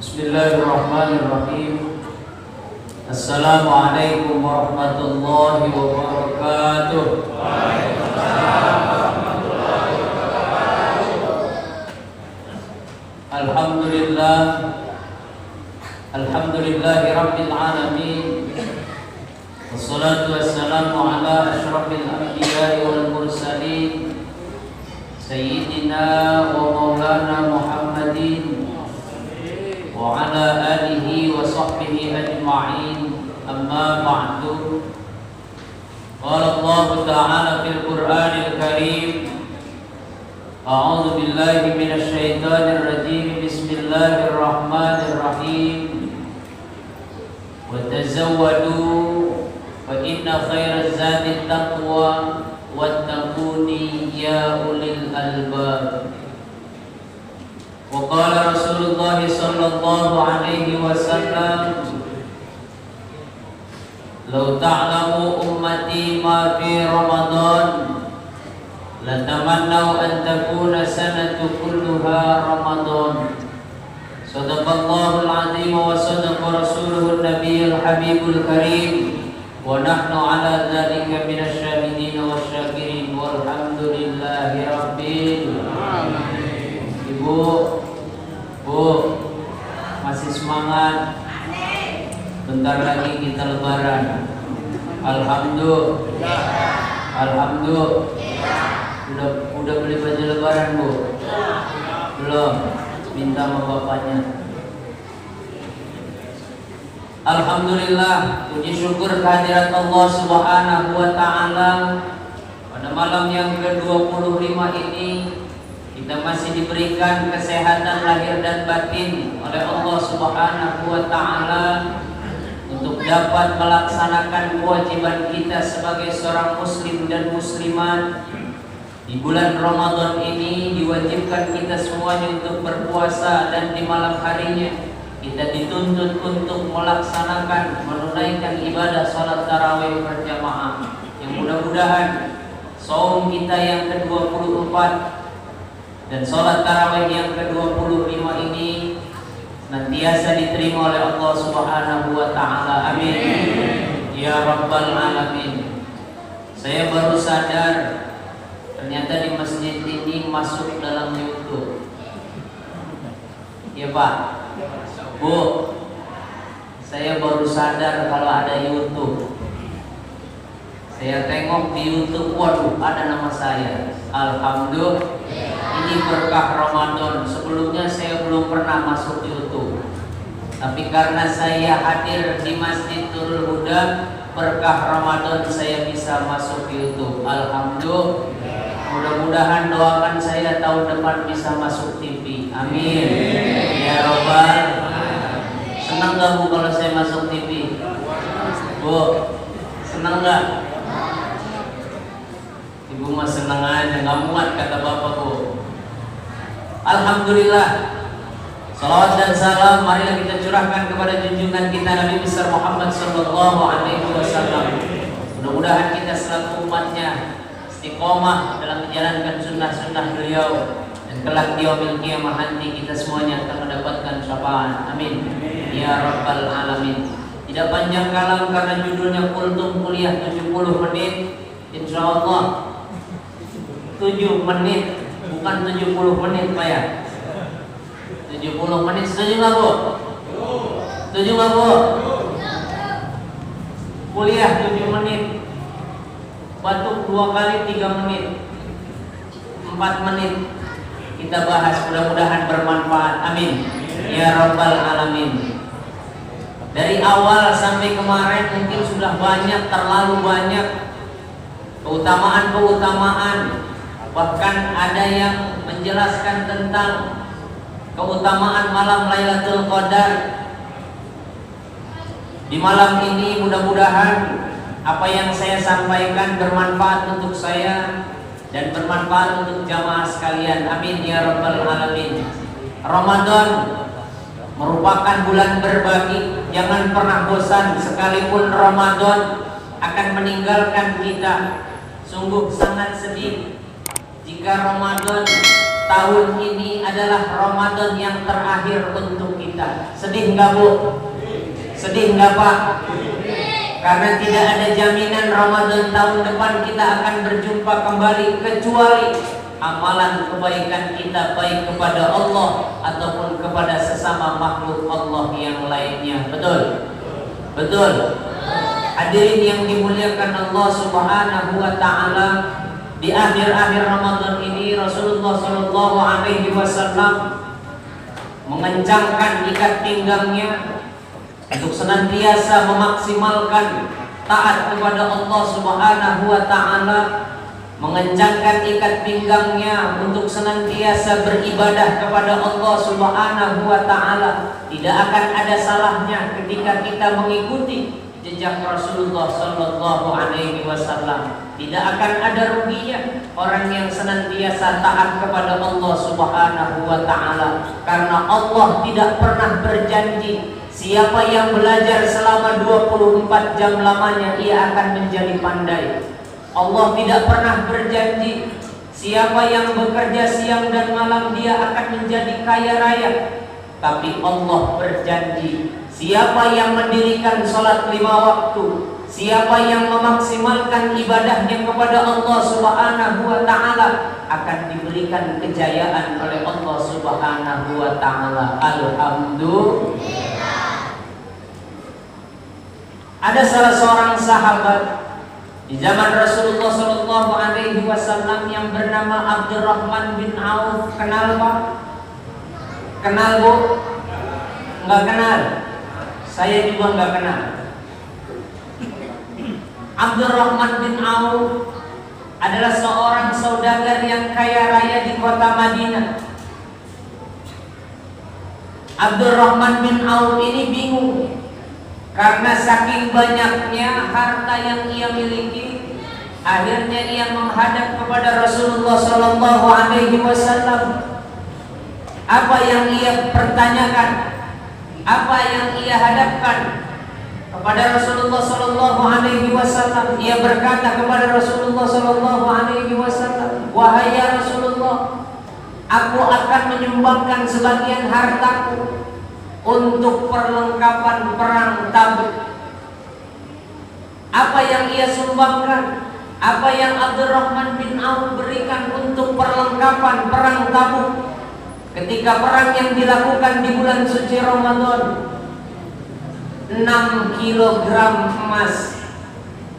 Bismillahirrahmanirrahim. Assalamualaikum warahmatullahi wabarakatuh. Waalaikumsalam warahmatullahi wabarakatuh. Alhamdulillah, alhamdulillahi rabbil alamin. Wassalatu wassalamu ala asyrafil anbiya'i wal mursalin, sayyidina wa maulana Muhammadin wa ala alihi wa sahbihi ajma'in. Amma ba'du. Qala Allah ta'ala fil Qur'anil Karim, a'udzu billahi minasy syaithanir rajim. Bismillahirrahmanirrahim. Wa tazawwadu fa inna khairaz zadi taqwa wattaquni ya ulil albab. Wa qala Rasulullah sallallahu alaihi wasallam, law ta'lamu ummati ma fi Ramadan latamannaw an takuna sanatu kulluha Ramadan. Sadaqallahul azim wa sadaqa rasuluhun nabiyyul habibul karim. Wa nahnu ala dzalika minasy syahidin wasyakirin walhamdulillahi rabbil alamin. Ibu, Bu, masih semangat? Bentar lagi kita lebaran. Alhamdulillah. Alhamdulillah. Udah beli baju lebaran, Bu? Belum. Minta sama bapaknya. Alhamdulillah, puji syukur kehadirat Allah Subhanahu wa taala. Pada malam yang ke-25 ini kita masih diberikan kesehatan lahir dan batin oleh Allah Subhanahu wa taala untuk dapat melaksanakan kewajiban kita sebagai seorang muslim dan muslimat. Di bulan Ramadan ini diwajibkan kita semuanya untuk berpuasa, dan di malam harinya kita dituntut untuk melaksanakan, menunaikan ibadah salat tarawih berjamaah. Yang mudah-mudahan saum kita yang ke-24 dan salat tarawih yang ke-25 ini senantiasa diterima oleh Allah Subhanahu wa taala. Amin. Ya rabbal alamin. Saya baru sadar ternyata di masjid ini masuk dalam YouTube. Ya Pak, Bu, saya baru sadar kalau ada YouTube. Saya tengok di YouTube, waduh, ada nama saya. Alhamdulillah, ini berkah Ramadan. Sebelumnya saya belum pernah masuk YouTube, tapi karena saya hadir di Masjid Nurul Huda, berkah Ramadan saya bisa masuk YouTube. Alhamdulillah. Mudah-mudahan doakan saya tahun depan bisa masuk TV. Amin. Ya Rabbal. Senang gak Bu kalau saya masuk TV? Bu, senang gak? Ibu mah senang aja, gak muat kata Bapak, Bu. Alhamdulillah. Salawat dan salam marilah kita curahkan kepada junjungan kita Nabi besar Muhammad sallallahu alaihi wasallam. Mudah-mudahan kita selaku umatnya istiqomah dalam menjalankan sunnah-sunnah beliau, dan kelak di yaumil qiyamah nanti kita semuanya akan mendapatkan syafaat. Amin. Ya rabbal alamin. Tidak panjang kalam karena judulnya Kultum Kuliah 70 menit. Insyaallah 7 menit, bukan 70 menit Pak ya. 70 menit, setuju nggak Bu? Setuju nggak Bu? Kuliah 7 menit, batuk 2 kali 3 menit, 4 menit kita bahas, mudah-mudahan bermanfaat. Amin. Ya rabbal alamin. Dari awal sampai kemarin mungkin sudah banyak, terlalu banyak keutamaan-keutamaan. Bahkan ada yang menjelaskan tentang keutamaan malam Lailatul Qadar. Di malam ini mudah-mudahan apa yang saya sampaikan bermanfaat untuk saya dan bermanfaat untuk jamaah sekalian. Amin ya rabbal alamin. Ramadan merupakan bulan berbagi. Jangan pernah bosan, sekalipun Ramadan akan meninggalkan kita. Sungguh sangat sedih jika Ramadan tahun ini adalah Ramadan yang terakhir untuk kita. Sedih nggak Bu? Sedih nggak Pak? Karena tidak ada jaminan Ramadan tahun depan kita akan berjumpa kembali, kecuali amalan kebaikan kita baik kepada Allah ataupun kepada sesama makhluk Allah yang lainnya. Betul? Betul? Hadirin yang dimuliakan Allah Subhanahu wa taala, di akhir-akhir Ramadan ini Rasulullah sallallahu alaihi wasallam mengencangkan ikat pinggangnya untuk senantiasa memaksimalkan taat kepada Allah Subhanahu wa taala, mengencangkan ikat pinggangnya untuk senantiasa beribadah kepada Allah Subhanahu wa taala. Tidak akan ada salahnya ketika kita mengikuti jejak Rasulullah sallallahu alaihi wasallam. Tidak akan ada ruginya orang yang senantiasa taat kepada Allah Subhanahu wa taala, karena Allah tidak pernah berjanji siapa yang belajar selama 24 jam lamanya ia akan menjadi pandai. Allah tidak pernah berjanji siapa yang bekerja siang dan malam dia akan menjadi kaya raya. Tapi Allah berjanji siapa yang mendirikan sholat 5 waktu, siapa yang memaksimalkan ibadahnya kepada Allah Subhanahu wa ta'ala akan diberikan kejayaan oleh Allah Subhanahu wa ta'ala. Alhamdulillah. Ada salah seorang sahabat di zaman Rasulullah sallallahu alaihi wasallam yang bernama Abdurrahman bin Auf. Kenal Pak? Kenal Bu? Enggak kenal? Saya juga enggak kenal. Abdurrahman bin Auf adalah seorang saudagar yang kaya raya di kota Madinah. Abdurrahman bin Auf ini bingung karena saking banyaknya harta yang ia miliki. Akhirnya ia menghadap kepada Rasulullah sallallahu alaihi wasallam. Apa yang ia pertanyakan, apa yang ia hadapkan kepada Rasulullah sallallahu alaihi wasallam? Ia berkata kepada Rasulullah sallallahu alaihi wasallam, "Wahai ya Rasulullah, aku akan menyumbangkan sebagian hartaku untuk perlengkapan perang Tabuk." Apa yang ia sumbangkan? Apa yang Abdurrahman bin Auf berikan untuk perlengkapan perang Tabuk ketika perang yang dilakukan di bulan suci Ramadan? 6 kilogram emas.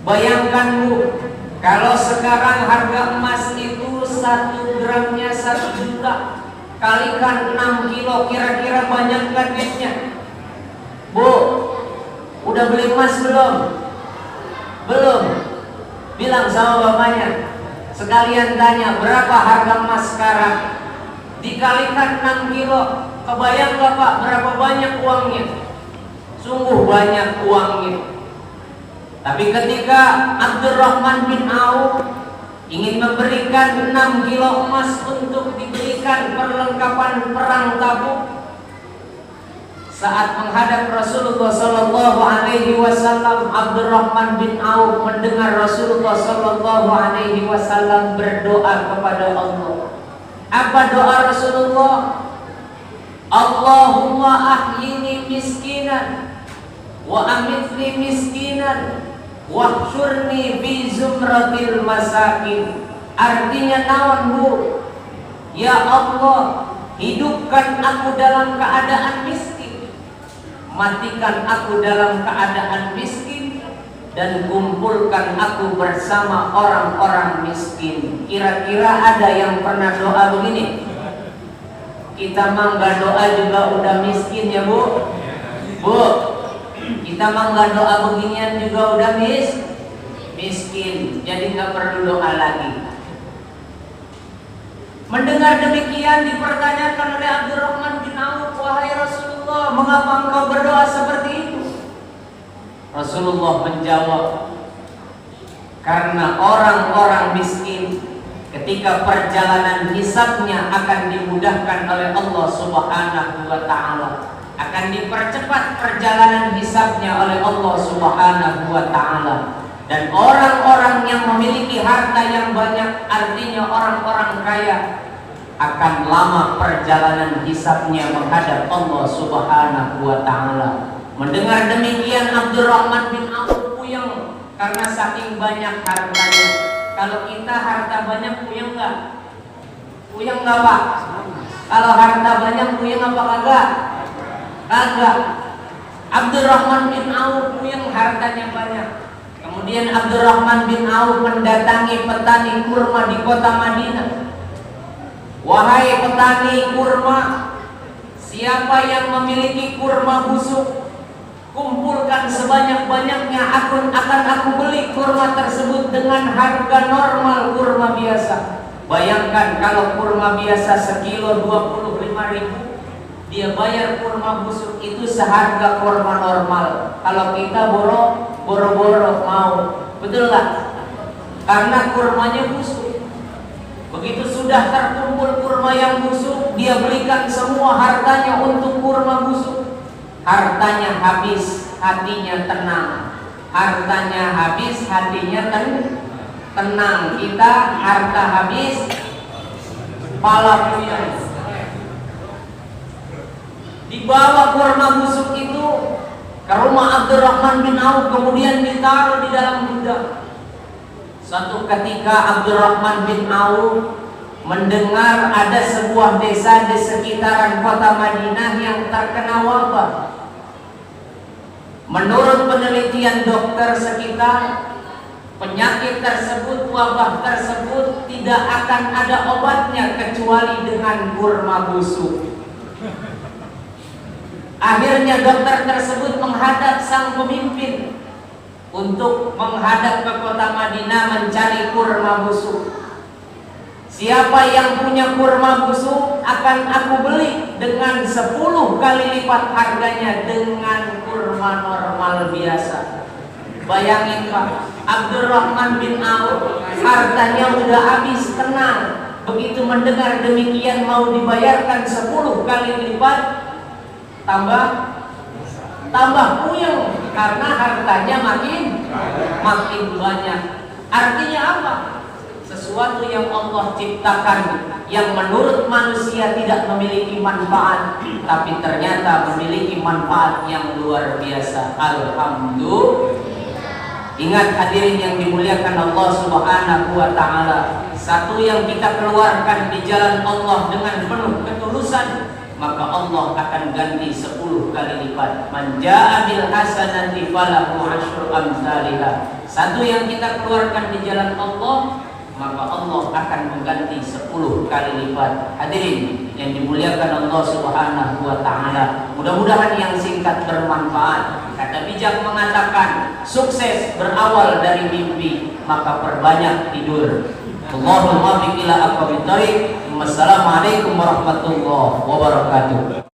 Bayangkan Bu, kalau sekarang harga emas itu 1 gramnya 1 juta, kalikan 6 kilo, kira-kira banyak kan duitnya? Bu, udah beli emas belum? Belum? Bilang sama bapaknya, sekalian tanya berapa harga emas sekarang. Dikalikan 6 kilo, kebayang gak Pak berapa banyak uangnya? Sungguh banyak uangnya. Tapi ketika Abdurrahman bin Auf ingin memberikan 6 kilo emas untuk diberikan perlengkapan perang Tabuk, saat menghadap Rasulullah sallallahu alaihi wasallam, Abdurrahman bin Auf mendengar Rasulullah sallallahu alaihi wasallam berdoa kepada Allah. Apa doa Rasulullah? Allahumma ahyini miskinan wa amitni miskinan wahsyurni fi zumratil masakin. Artinya naon Bu? Ya Allah, hidupkan aku dalam keadaan miskin, matikan aku dalam keadaan miskin, dan kumpulkan aku bersama orang-orang miskin. Kira-kira ada yang pernah doa begini? Kita mah nggak doa juga udah miskin ya Bu. Bu, kita mah nggak doa beginian juga udah miskin. Jadi nggak perlu doa lagi. Mendengar demikian dipertanyakan oleh Abdurrahman bin Auf, "Wahai Rasulullah, mengapa engkau berdoa seperti itu?" Rasulullah menjawab, "Karena orang-orang miskin ketika perjalanan hisabnya akan dimudahkan oleh Allah Subhanahu wa ta'ala, akan dipercepat perjalanan hisabnya oleh Allah Subhanahu wa ta'ala. Dan orang-orang yang memiliki harta yang banyak, artinya orang-orang kaya, akan lama perjalanan hisabnya menghadap Allah Subhanahu wa Ta'ala. Mendengar demikian, Abdurrahman bin Auf puyeng karena saking banyak hartanya. Kalau kita harta banyak puyeng nggak? Puyeng nggak Pak? Kalau harta banyak puyeng apa kagak? Kagak. Abdurrahman bin Auf puyeng hartanya banyak. Kemudian Abdurrahman bin Auf mendatangi petani kurma di kota Madinah. Wahai petani kurma, siapa yang memiliki kurma busuk, kumpulkan sebanyak-banyaknya, akan aku beli kurma tersebut dengan harga normal kurma biasa. Bayangkan kalau kurma biasa sekilo 25.000, dia bayar kurma busuk itu seharga kurma normal. Kalau kita boro-boro mau, betul nggak? Karena kurmanya busuk. Begitu sudah terkumpul kurma yang busuk, dia belikan semua hartanya untuk kurma busuk. Hartanya habis, hatinya tenang. Hartanya habis, hatinya tenang. Kita harta habis, pala puyeng. Dibawa kurma busuk itu ke rumah Abdurrahman bin Auf, kemudian ditaruh di dalam gudang. Suatu ketika Abdurrahman bin Auf mendengar ada sebuah desa di sekitaran kota Madinah yang terkena wabah. Menurut penelitian dokter sekitar, penyakit tersebut, wabah tersebut tidak akan ada obatnya kecuali dengan kurma busuk. Akhirnya dokter tersebut menghadap sang pemimpin untuk menghadap ke kota Madinah mencari kurma busuk. Siapa yang punya kurma busuk akan aku beli dengan 10 kali lipat harganya dengan kurma normal biasa. Bayangin Pak, Abdurrahman bin Auf hartanya udah habis, tenang. Begitu mendengar demikian mau dibayarkan 10 kali lipat, tambah puyeng karena hartanya makin banyak. Artinya apa? Sesuatu yang Allah ciptakan yang menurut manusia tidak memiliki manfaat, tapi ternyata memiliki manfaat yang luar biasa. Alhamdulillah. Ingat hadirin yang dimuliakan Allah Subhanahu wa Ta'ala, satu yang kita keluarkan di jalan Allah dengan penuh ketulusan, maka Allah akan ganti 10 kali lipat. Man jaa bil hasanati falahu asyru amsalihha. Satu yang kita keluarkan di jalan Allah, maka Allah akan mengganti 10 kali lipat. Hadirin yang dimuliakan Allah Subhanahu wa Ta'ala, mudah-mudahan yang singkat bermanfaat. Kata bijak mengatakan, sukses berawal dari mimpi, maka perbanyak tidur. Allahumma biqila aqwamit thariq. Wassalamualaikum warahmatullahi wabarakatuh.